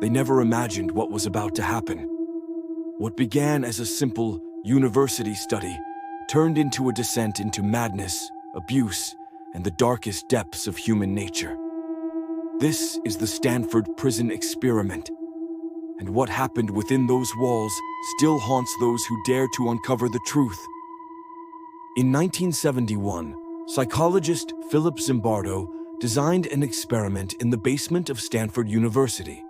They never imagined what was about to happen. What began as a simple university study turned into a descent into madness, abuse, and the darkest depths of human nature. This is the Stanford Prison Experiment, and what happened within those walls still haunts those who dare to uncover the truth. In 1971, psychologist Philip Zimbardo designed an experiment in the basement of Stanford University.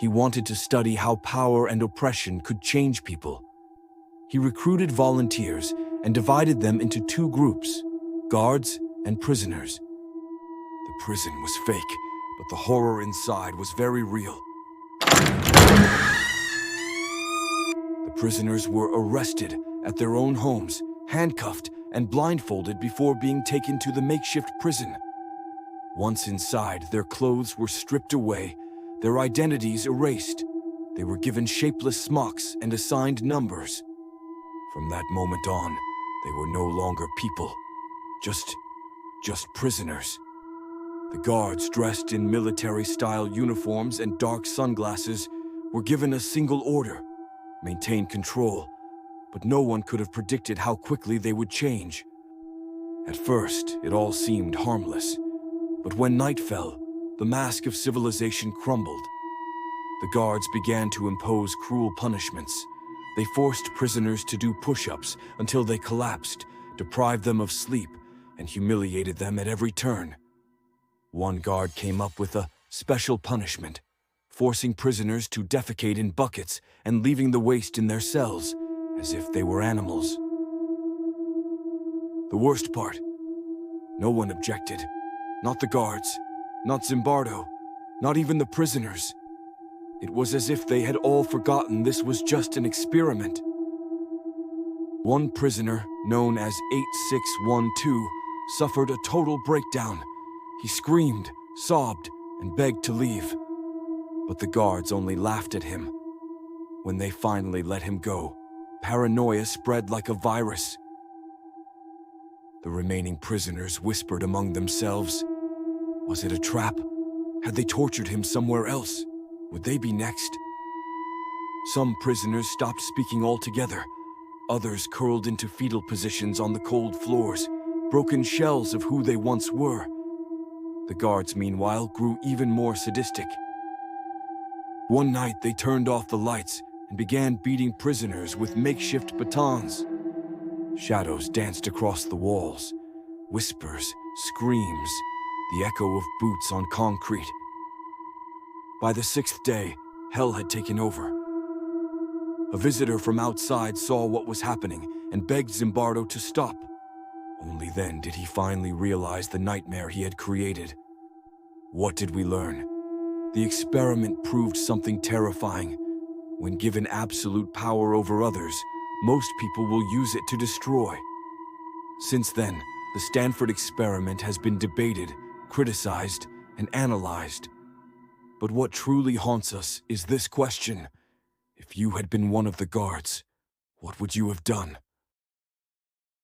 He wanted to study how power and oppression could change people. He recruited volunteers and divided them into two groups, guards and prisoners. The prison was fake, but the horror inside was very real. The prisoners were arrested at their own homes, handcuffed and blindfolded before being taken to the makeshift prison. Once inside, their clothes were stripped away, their identities erased. They were given shapeless smocks and assigned numbers. From that moment on, they were no longer people, just prisoners. The guards, dressed in military-style uniforms and dark sunglasses, were given a single order: maintain control. But no one could have predicted how quickly they would change. At first, it all seemed harmless. But when night fell, the mask of civilization crumbled. The guards began to impose cruel punishments. They forced prisoners to do push-ups until they collapsed, deprived them of sleep, and humiliated them at every turn. One guard came up with a special punishment, forcing prisoners to defecate in buckets and leaving the waste in their cells, as if they were animals. The worst part, no one objected. Not the guards, not Zimbardo, not even the prisoners. It was as if they had all forgotten this was just an experiment. One prisoner, known as 8612, suffered a total breakdown. He screamed, sobbed, and begged to leave. But the guards only laughed at him. When they finally let him go, paranoia spread like a virus. The remaining prisoners whispered among themselves. Was it a trap? Had they tortured him somewhere else? Would they be next? Some prisoners stopped speaking altogether. Others curled into fetal positions on the cold floors, broken shells of who they once were. The guards, meanwhile, grew even more sadistic. One night, they turned off the lights and began beating prisoners with makeshift batons. Shadows danced across the walls. Whispers, screams, the echo of boots on concrete. By the sixth day, hell had taken over. A visitor from outside saw what was happening and begged Zimbardo to stop. Only then did he finally realize the nightmare he had created. What did we learn? The experiment proved something terrifying. When given absolute power over others, most people will use it to destroy. Since then, the Stanford experiment has been debated, criticized, and analyzed. But what truly haunts us is this question: if you had been one of the guards, what would you have done?